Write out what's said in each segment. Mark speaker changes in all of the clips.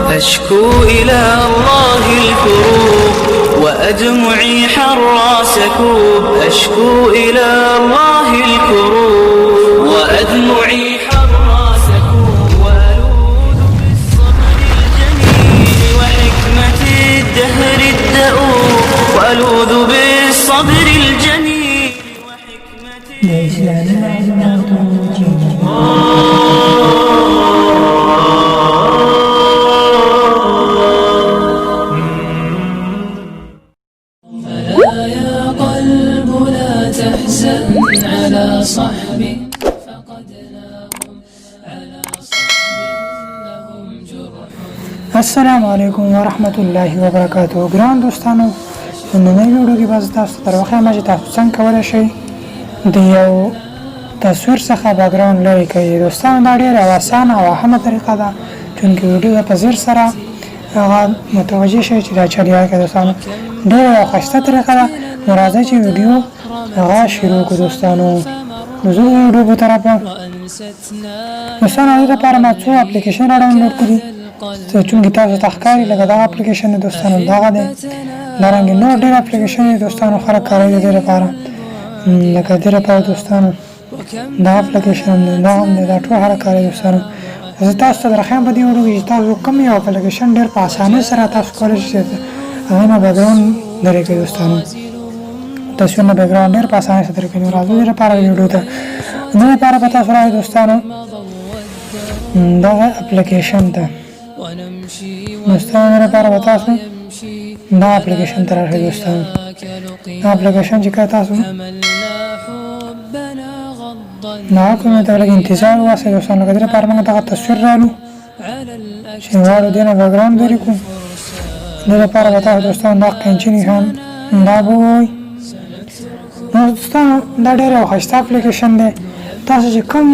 Speaker 1: أشكو إلى الله الكروب وأدمعي حر سكوب. أشكو إلى الله الكروب وأدمعي حر سكوب. وألوذ بالصبر الجميل وحكمة الدهر الدؤوب. وألوذ بالصبر الجميل وحكمة
Speaker 2: على صحب فقد لهم على صحب لهم جرح.
Speaker 3: السلام علیکم ورحمت الله وبرکاته. ګران دوستانو، نن یو ویډیو کې باز تاسو ته راوخم چې تاسو څنګه کولای شئ د یو تصویر څخه بیکګراوند لري کړئ. دوستانو دا ډېره اسانه او اهمه طریقه ده چې ویډیو په ځیر سره هغه متوجه شئ چې دا چاریا کې دوستانو ډېره ښایسته طریقه ده. نو راځئ چې ویډیو هغه شروع کړو. دوستانو زه ویډیو په طرفه دوستانو د لپاره ما څو اپلیکیشن ډاونلوډ کړي چې تاسو ته ښکاري لکه دا اپلیکیشن دوستانو دغه دی. دارنګه نور ډېر اپلیکیشن دوستانو خلک کاروي د دې لپاره لکه د دې لپاره دوستانو دا اپلیکیشن دا هم دی. دا ټول خلک کاروي دوستانو. زه تاسو ته درخوایم په دې ویډیو کې چې تاسو کوم یو اپلیکیشن ډېر په اسانۍ سره تاسو کولی شئ هغه نه بیکګراوند لرې کړئ. دوستانو تصویر نه بیکګراوند ډېر په اسانۍ سره لرې کړئ. نو راځو دې لپاره ویډیو ته دې لپاره به تاسو راځئ دوستانو دغه اپلیکیشن ته. دوستانو لپاره به تاسو دا اپلیکیشن ته راشئ. دوستانو دا اپلیکیشن چې کله تاسو دا کوم ته لږ انتظار واسئ. دوستانو که دې لپاره موږ دغه تصویر رالو چې غواړو دې نه بیکګراوند لرې کړو. دې لپاره به تاسو دوستانو دا قینچي نښان دا به ووایئ. نو دوستانو دا ډېر یو ښایسته اپلیکیشن دی. تاسو چې کوم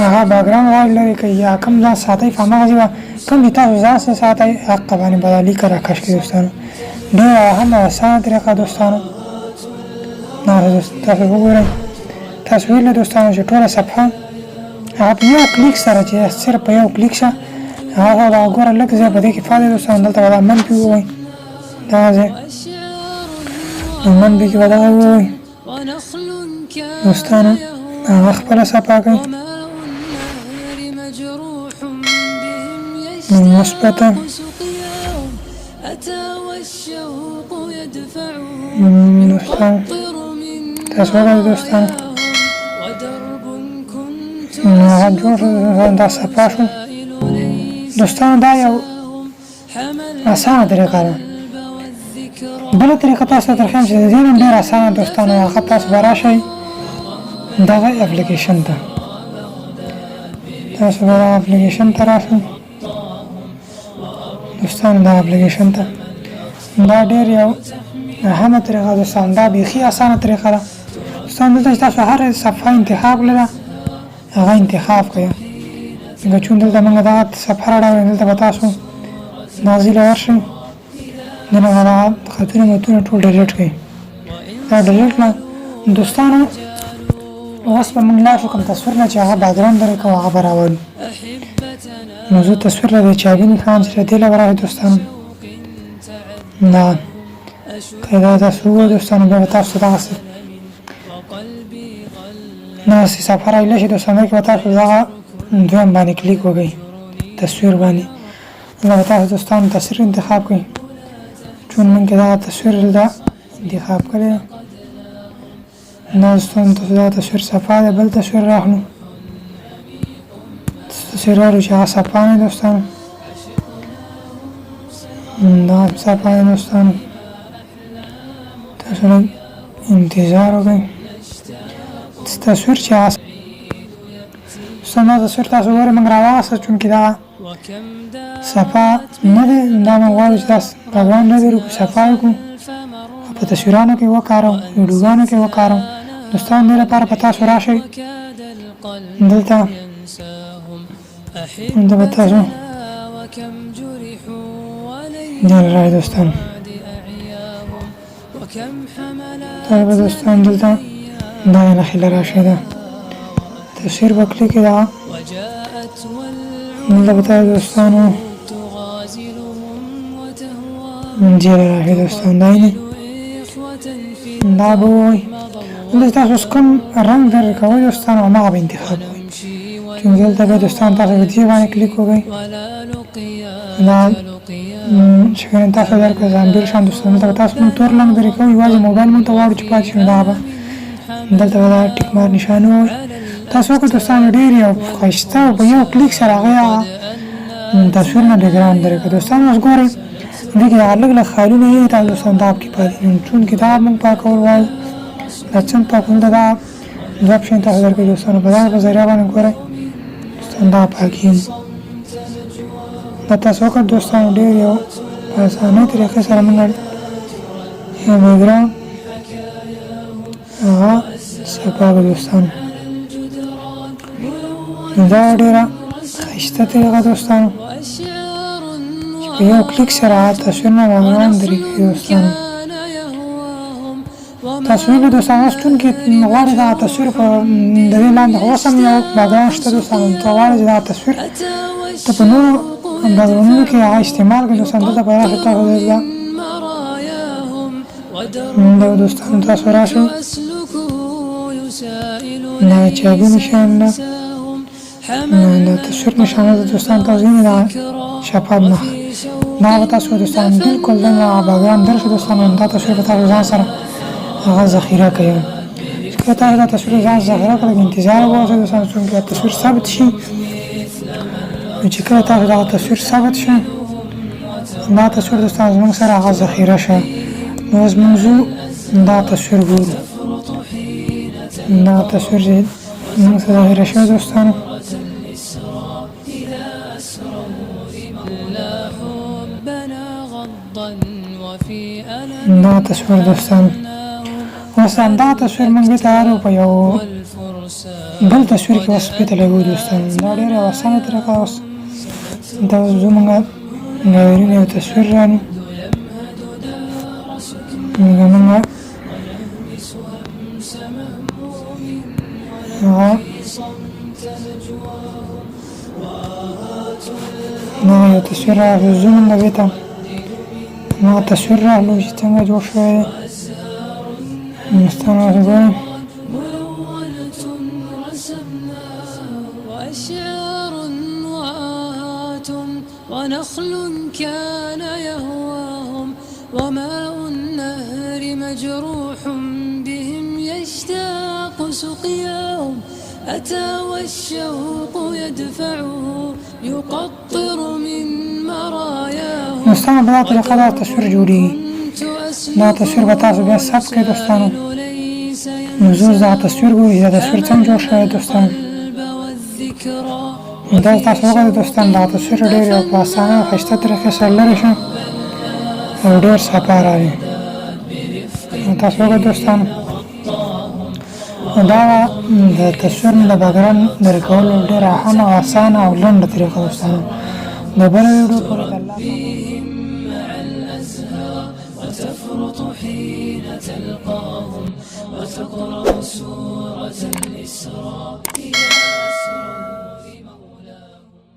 Speaker 3: هغه بیکګراوند غواړئ لرې کړئ یا کوم ځان ساتئ په هماغسې به کوم چې تاسو ځان سره ساتئ هغه باندې به دا لیکه راکش کړئ. دوستانو ډېره هم اسانه طریقه دوستانو. تاسو وګورئ تاسو ویل دوستانو چې ټوله صفحه هغه په یو کلیک سره چې صرف په یو کلیک سره هغه دا ګوره لږ ځای په دې کې فعال دی. دوستانو دلته به دا منفي ووایي دغه ځای منفي کې به دغه ووایي. دوستانو هغه خپله صفحه کوي مثبته دوستانو تاسو وګورئ دوستانو هغه جوړ شو. دا صفحه شو. دوستانو دا یو اسانه طریقه ده. بله طریقه تاسو ته درښیم چې د دې نه ډېره اسانه دوستانو هغه تاسو به راشئ دغه اپلیکیشن ته. تاسو به دغه اپلیکیشن ته راشئ دوستانو دا اپلیکیشن ته. دا ډېر یو اهمه طریقه دوستانو. دا بیخي اسانه طریقه ده دوستانو. دلته چې تاسو هر صفحه انتخاب لره هغه انتخاب کړئ. لکه چون دلته موږ دغه صفحه راوړو دلته به تاسو نازل ورشئ دنه به دغه خطونه متونه ټول ډیلیټ کړئ. دا ډیلیټ کړه دوستانو. اوس به موږ لاړ شو کوم تصویر نه چې هغه بیکګراوند لري کوو هغه به راولو. نو زه تصویر له د چابي نښان چې دې له به راغی دوستانو. دا که دا تاسو وګورئ دوستانو بیا به تاسو دغسې دغسې صفحه راایله شي دوستانو. کې به تاسو دغه دویم باندې کلیک وکړئ تصویر باندې. دا به تاسو دوستانو تصویر انتخاب کړئ چون موږ کې دغه تصویر دلته انتخاب کړی دی. دا دوستانو تاسو دغه تصویر صفحه دی. بل تصویر راخلو تصویر راخلو چې هغه صفحه نه دوستانو دا صفحه دی. دوستانو تاسو لږ انتظار وکړئ تصویر چې هغه دوستانو دا تصویر تاسو ګورئ موږ راواغسته چونکې دغه صفحه نه دی. دا موږ غواړو چې دا بیکګراوند نه لرو صفحه وکړو په تصویرانو کې وکاروو ویډیوګانو کې وکاروو. دوستانو دې لپاره به تاسو راشئ دلته به تاسو دې راځئ دوستانو. تاسو به دوستانو دلته دغه نښې له راشئ ده تصویر به کلیک کړئ. دغه دلته به تاسو دوستانو جیل راشي دوستان داینه دا به وای دلته تاسو کوم رنګ درکوئ دوستان هماغه به انتخابوئ چونکې دلته به دوستان تاسو په دې باندې کلیک وکړئ دا شکرین تاسو درکړه ځانګړي شان دوستان دلته به تاسو نوم تور رنګ درکوئ یوازې موبایل مونږ ته غواړو چې پاتې شي نو دا به دلته به دا ټیک مار نشان ووایي تاسو وکړئ دوستان ډېر یو ښایسته او په یو کلیک سره هغه تصویر نه بیکګراوند درکړه دوستان اوس ګورئ دې کې لږ لږ خیالونه یې تاسو دوستان دا پکې پاتې دي چونکې دا موږ پاکول غواړو دا څنګه پاکول دا دوه اپشن تاسو درکوي دوستانو په دغه په ذریعه باندې ګورئ دوستان دا پاکي دا تاسو وکړئ دوستانو ډېر یو په اسانه طریقې سره موږ یو بیکګراوند هغه صفا کړو دوستانو دا ډېره ښایسته طریقه دوستانو چې په یو کلیک سره تصویرونه بیکګراوند درکوي دوستانو تصویر به دوستان اوس چونکې غواړئ دغه تصویر په د دې لاندې خو اوس هم یو بیکګراوند شته دوستانو ته غواړئ چې دغه تصویر ته په نورو بیکګراوندونو کې هغه استعمال کړئ دوستان دلته په راشئ تاسو دا دوستانو تاسو راشئ دا چابي نشان ده دا تصویر نشان ده دوستان تاسو وینئ دا شفاف نښه دا به تاسو دوستان بالکل دغه بیکګراوند درشي دوستانو دا تصویر به تاسو ځان سره هغه ذخیره کوي چې تاسو دا تصویر ځان ذخیره کړئ انتظار وکړئ دوستانو څنګه تصویر ثبت شي نو چې کله تاسو دا تصویر ثبت شي دا تصویر دوستانو زموږ سره هغه ذخیره شه نو اوس موږ ځو دا تصویر ګورو دا تصویر چې زموږ سره ذخیره شوی دوستانو دا تصویر دوستانو اوس همدغه تصویر موږ بېرته هغه په یو بل تصویر کې اوس بېرته لګوو دوستانو دا ډېره یوه اسانه طریقه اوس دا اوس ځو موږ ګالري یو تصویر رانیو موږ هغه دغه یو تصویر راغلو ځو موږ بېرته هماغه تصویر راغلو چې څنګه جوړ شوی دی دوستانو اوس ګورئ ونخل كان يهواهم وماء النهر مجروح بهم يشتاق سقياهم أتى والشوق يدفعه يقطر من مراياهم دوستانو په دغه طریقه دا تصویر جوړېږي دا تصویر به تاسو بیا ثبت کړئ دوستانو نو زه اوس دغه تصویر ګورئ چې دا تصویر څنګه جوړ شوی دوستانو دا تاسو وګورئ دوستان دغه تصویر ډېر یو په اسانه او ښایسته طریقې سره لرې شو او ډېر صفا راغی تاسو وګورئ دوستانو دا د تصویر نه د بیکګراوند لرې کولو ډېره اسانه او اسانه او لنډه طریقه دوستانو د بله ویډیو پورې د وتفرط حين تلقاهم وتقرأ سورة الإسراء